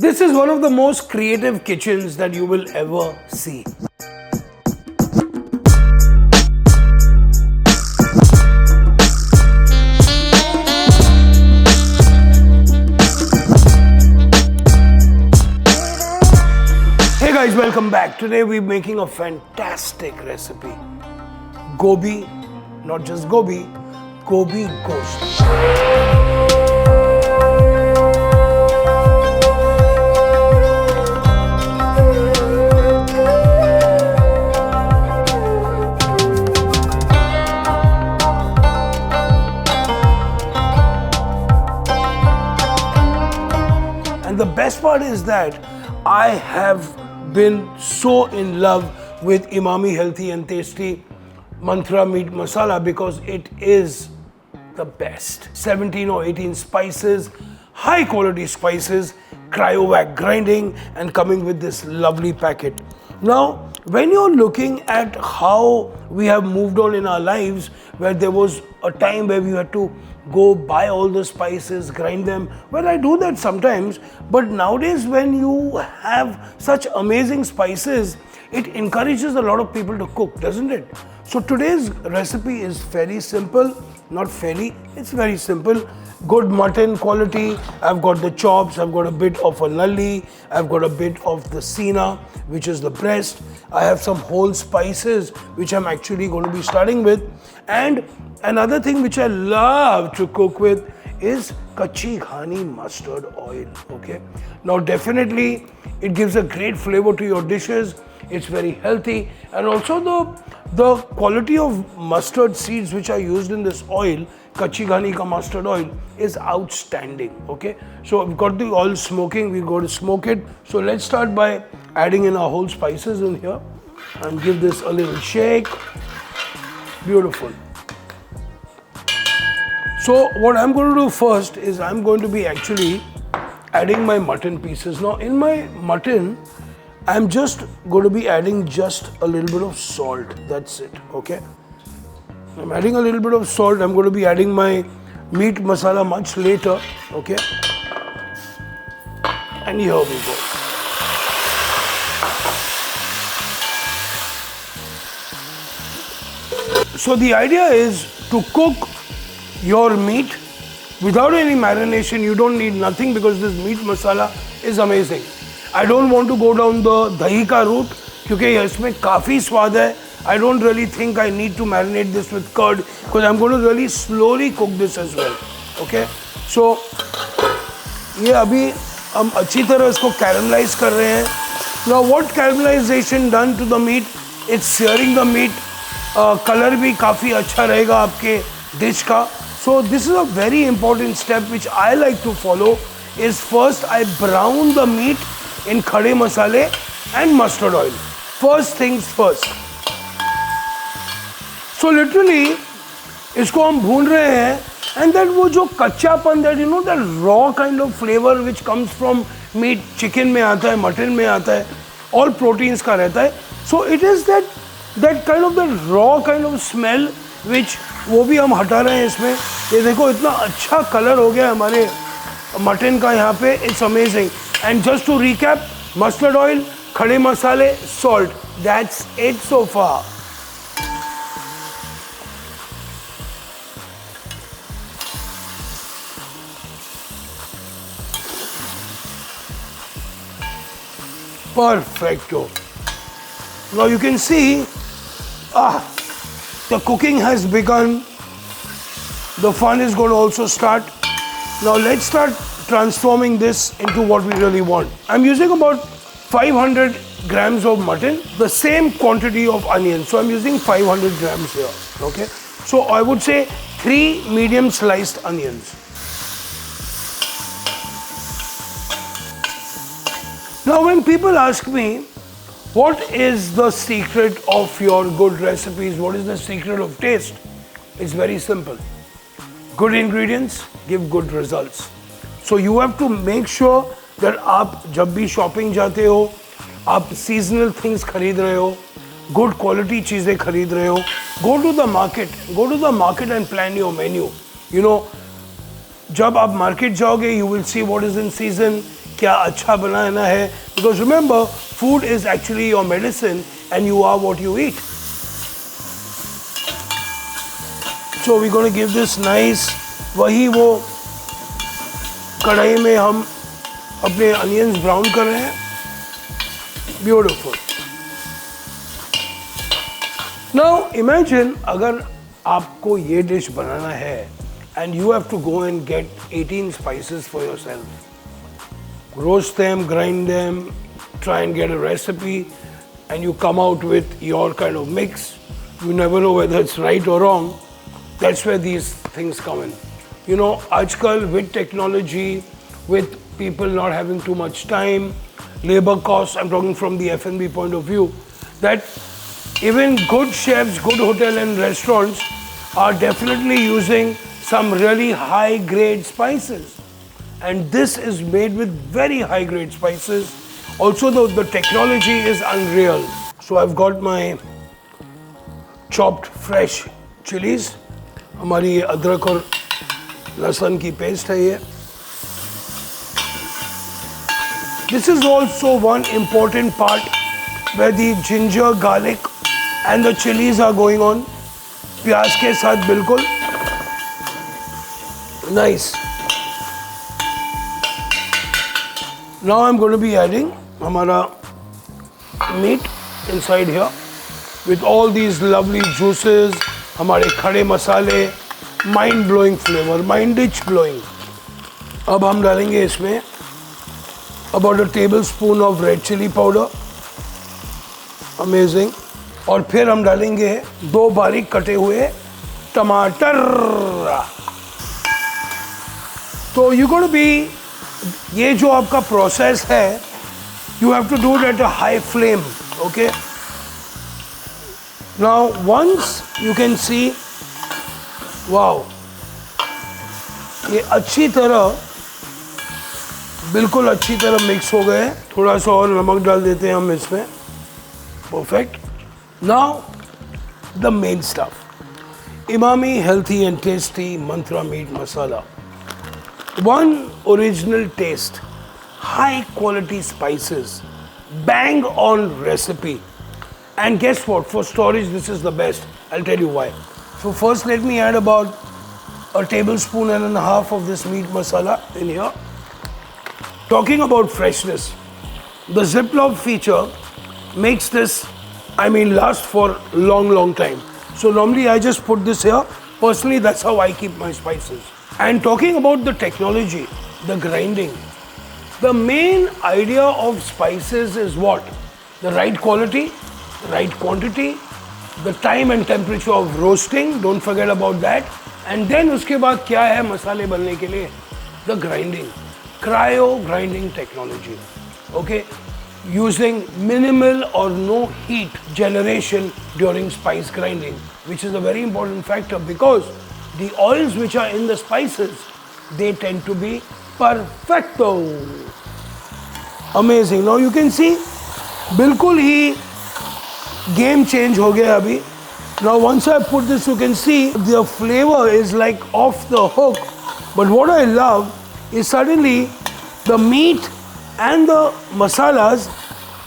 This is one of the most creative kitchens that you will ever see. Hey guys, welcome back. Today we're making a fantastic recipe. Gobi, not just Gobi, Gobi Gosht. And the best part is that I have been so in love with Emami Healthy and Tasty Mantra Meat Masala because it is the best. 17 or 18 spices, high quality spices, cryovac grinding and coming with this lovely packet. Now, when you're looking at how we have moved on in our lives, where there was a time where we had to go buy all the spices, grind them. Well, I do that sometimes, but nowadays when you have such amazing spices, it encourages a lot of people to cook, doesn't it? So today's recipe is very simple, not fairly, it's very simple. Good mutton quality. I've got the chops, I've got a bit of a nalli, I've got a bit of the sina, which is the breast. I have some whole spices, which I'm actually going to be starting with. And another thing which I love to cook with is Kachchi Ghani mustard oil, okay? Now definitely it gives a great flavor to your dishes. It's very healthy, and also the quality of mustard seeds which are used in this oil, Kachchi Ghani ka mustard oil, is outstanding, okay? So we've got the oil smoking, we're going to smoke it. So let's start by adding in our whole spices in here and give this a little shake. Beautiful. So what I'm going to do first is I'm going to be actually adding my mutton pieces. Now in my mutton, I'm just going to be adding just a little bit of salt. That's it, okay? I'm adding a little bit of salt. I'm going to be adding my meat masala much later, okay? And here we go. So the idea is to cook your meat without any marination. You don't need nothing because this meat masala is amazing. I don't want to go down the dahi ka route because इसमें काफी स्वाद है. I don't really think I need to marinate this with curd because I'm going to really slowly cook this as well. Okay? So ये अभी हम अच्छी तरह इसको caramelize कर रहे हैं. Now what caramelization done to the meat? It's searing the meat. Color भी काफी अच्छा रहेगा आपके dish का. So this is a very important step which I like to follow. Is first I brown the meat in khade masale and mustard oil. First things first. So literally इसको हम भून रहे हैं, and that वो जो कच्चापन, that you know, that raw kind of flavor which comes from meat, chicken में आता है, mutton में आता है, all proteins का रहता है. So it is that kind of that raw kind of smell which वो भी हम हटा रहे हैं इसमें. ये देखो इतना अच्छा कलर हो गया हमारे मटन का यहाँ पे. It's amazing. And just to recap, mustard oil, khade masale, salt. That's it so far. Perfecto. Now you can see, the cooking has begun. The fun is going to also start. Now let's start transforming this into what we really want. I'm using about 500 grams of mutton, the same quantity of onion. So I'm using 500 grams here, okay? So I would say 3 medium sliced onions. Now when people ask me, what is the secret of your good recipes? What is the secret of taste? It's very simple. Good ingredients give good results. So you have to make sure that आप जब भी shopping जाते हो, आप seasonal things खरीद रहे हो, good quality चीजें खरीद रहे हो, go to the market and plan your menu. You know, जब आप market जाओगे, you will see what is in season, क्या अच्छा बनाना है, because remember food is actually your medicine and you are what you eat. So we're going to give this nice, वही वो कढ़ाई में हम अपने अनियंस ब्राउन कर रहे हैं. ब्यूटीफुल. नाउ इमेजिन अगर आपको ये डिश बनाना है and you have to go and get 18 spices for yourself. Roast them, grind them, try and get a recipe, and you come out with your kind of mix. You never know whether it's right or wrong. That's where these things come in. You know, आजकल with technology, with people not having too much time, labor costs, I'm talking from the F&B point of view, that even good chefs, good hotel and restaurants are definitely using some really high grade spices. And this is made with very high grade spices. Also the technology is unreal. So I've got my chopped fresh chillies. हमारी ये अदरक और लहसुन की paste है ये. This is also one important part where the ginger, garlic and the chilies are going on. प्याज के साथ बिल्कुल. Nice. Now I'm going to be adding हमारा meat inside here with all these lovely juices, हमारे खड़े मसाले, mind blowing flavor, mind-itch blowing. अब हम डालेंगे इसमें about a tablespoon of red chili powder. Amazing. और फिर हम डालेंगे 2 बारीक कटे हुए टमाटर. तो यू गोट बी, ये जो आपका प्रोसेस है, you have to do it at a high flame. Okay. Now once you can see, wow, ये अच्छी तरह, बिल्कुल अच्छी तरह मिक्स हो गए. थोड़ा सा और नमक डाल देते हैं हम इसमें. Perfect. Now the main stuff, Emami healthy and tasty Mantra meat masala. One original taste, high quality spices, bang on recipe. And guess what? For storage, this is the best. I'll tell you why. So first, let me add about a tablespoon and a half of this meat masala in here. Talking about freshness, the Ziploc feature makes this, last for long time. So normally I just put this here. Personally, that's how I keep my spices. And talking about the technology, the grinding, the main idea of spices is what? The right quality, the right quantity, the time and temperature of roasting, don't forget about that. And then उसके बाद क्या है मसाले बनने के लिए? The grinding, cryo grinding technology, okay? Using minimal or no heat generation during spice grinding, which is a very important factor because the oils which are in the spices, they tend to be perfecto. Amazing. Now you can see, बिल्कुल ही game change हो गया अभी. Now once I put this, you can see the flavor is like off the hook. But what I love is suddenly the meat and the masalas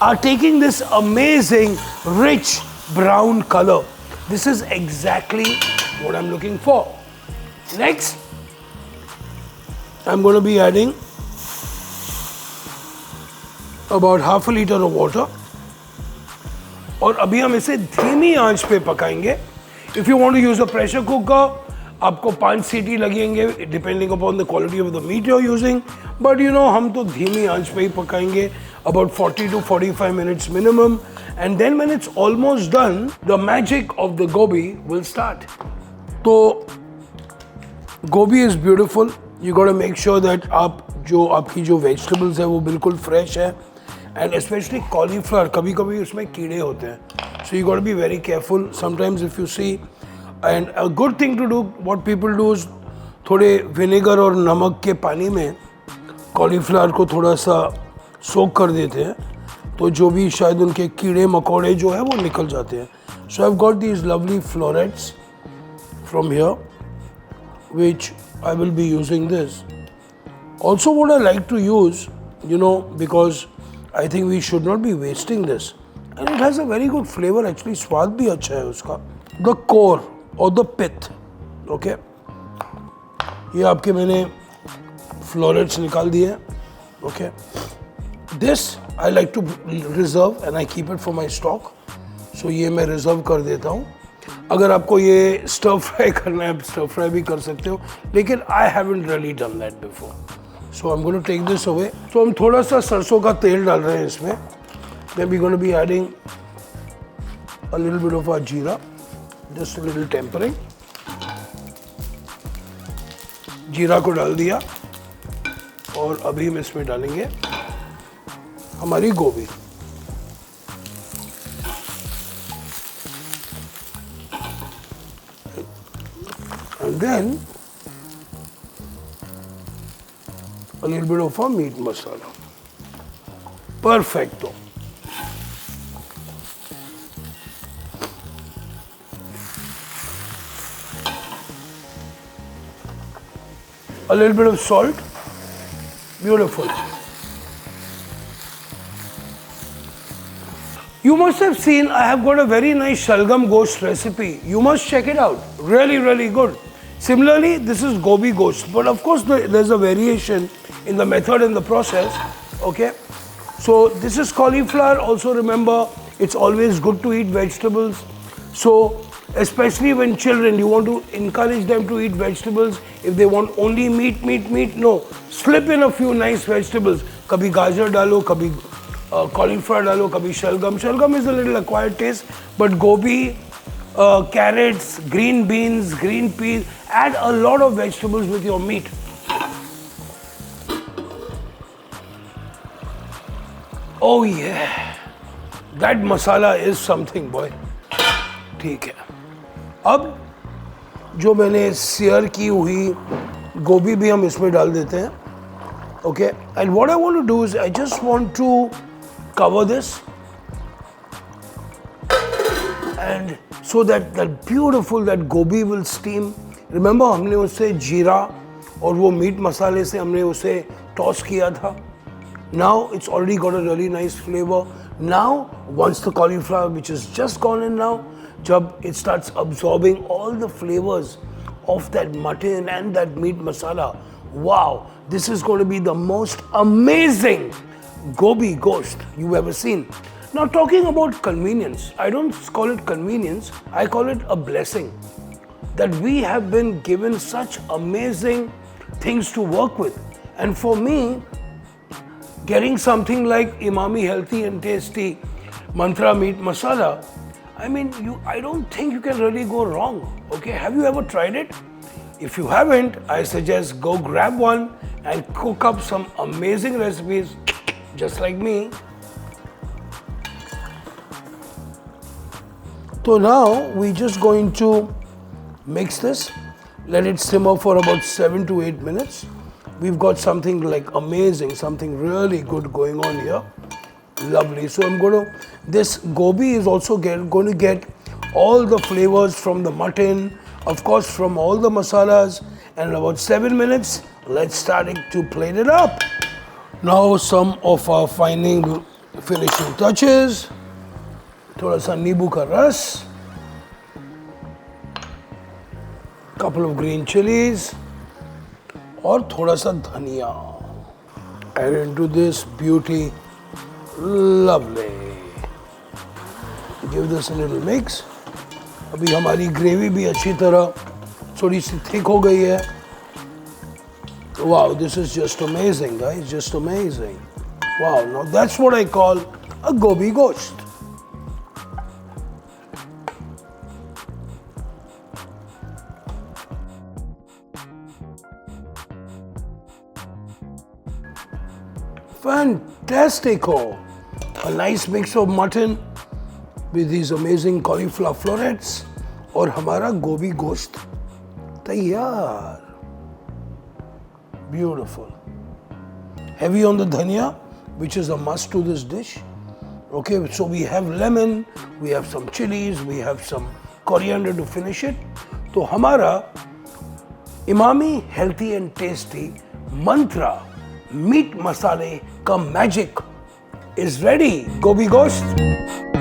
are taking this amazing rich brown color. This is exactly what I'm looking for. Next, I'm going to be adding about half a liter of water. और अभी हम इसे धीमी आंच पे पकाएंगे. If you want to use a pressure cooker, आपको 5 सीटी लगेंगे depending upon the quality of the meat you're using. But you know, हम तो धीमी आंच पे ही पकाएंगे about 40 to 45 minutes minimum. And then when it's almost done, the magic of the gobi will start. तो gobi is beautiful. You got to make sure that आपकी जो vegetables है वो बिल्कुल fresh है. And especially cauliflower, कभी-कभी उसमें कीड़े होते हैं. So you got to be very careful. Sometimes if you see, and a good thing to do, what people do is थोड़े vinegar और नमक के पानी में cauliflower को थोड़ा सा soak कर देते हैं. तो जो भी शायद उनके कीड़े मकोड़े जो है वो निकल जाते हैं. So I've got these lovely florets from here, which I will be using this. Also what I like to use you know, because I think we should not be wasting this. And it has a very good flavor actually, स्वाद भी अच्छा है उसका. The core or the pith, okay. ये आपके मैंने florets निकाल दिए हैं, okay. This I like to reserve and I keep it for my stock. So ये मैं reserve कर देता हूँ. अगर आपको ये stir fry करना है, stir fry भी कर सकते हो. लेकिन I haven't really done that before. So I'm going to take this away. So हम थोड़ा सा सरसों का तेल डाल रहे हैं इसमें. Then we're going to be adding a little bit of our jeera, just a little tempering. जीरा को डाल दिया और अभी हम इसमें डालेंगे हमारी गोभी. And then a little bit of our meat masala. Perfecto. A little bit of salt. Beautiful. You must have seen I have got a very nice shalgam gosht recipe. You must check it out. Really, really good. Similarly, this is Gobi Gosht, but of course there's a variation in the method and the process, okay? So this is cauliflower. Also remember, it's always good to eat vegetables. So especially when children, you want to encourage them to eat vegetables. If they want only meat, no. Slip in a few nice vegetables. Kabhi gajar dalo, kabhi cauliflower dalo, kabhi shalgam. Shalgam is a little acquired taste, but gobi, carrots, green beans, green peas, add a lot of vegetables with your meat. Oh yeah, that masala is something, boy. ठीक है. अब जो मैंने sear की हुई गोभी भी हम इसमें डाल देते हैं. Okay, and what I want to do is I just want to cover this, and so that beautiful that gobi will steam. Remember हमने उसे जीरा और वो मीट मसाले से हमने उसे टॉस किया था. Now it's already got a really nice flavor. Now once the cauliflower, which is just gone in now, jab it starts absorbing all the flavors of that mutton and that meat masala. Wow, this is going to be the most amazing Gobi Gosht you've ever seen. Now talking about convenience, I don't call it convenience, I call it a blessing. That we have been given such amazing things to work with. And for me, getting something like Emami Healthy and Tasty Mantra Meat Masala, I mean, I don't think you can really go wrong. Okay, have you ever tried it? If you haven't, I suggest go grab one and cook up some amazing recipes just like me. So now we're just going to mix this, let it simmer for about 7 to 8 minutes. We've got something like amazing, something really good going on here. Lovely. So I'm going to, this gobi is also going to get all the flavors from the mutton, of course from all the masalas, and in about 7 minutes, let's start to plate it up. Now some of our finishing touches. थोड़ा सा नींबू का रस, couple of green chillies, और थोड़ा सा धनिया. Add into this beauty. Lovely. Give this a little mix. अभी हमारी ग्रेवी भी अच्छी तरह थोड़ी सी थिक हो गई है. Wow, this is just amazing, guys. Just amazing. Wow, now that's what I call a Gobi Gosht. Fantastico! A nice mix of mutton with these amazing cauliflower florets और हमारा गोभी गोश्त तैयार. Beautiful. Heavy on the dhania, which is a must to this dish. Okay, so we have lemon, we have some chilies, we have some coriander to finish it. तो हमारा Emami Healthy and Tasty Mantra Meat Masala ka magic is ready. Gobi Gosht.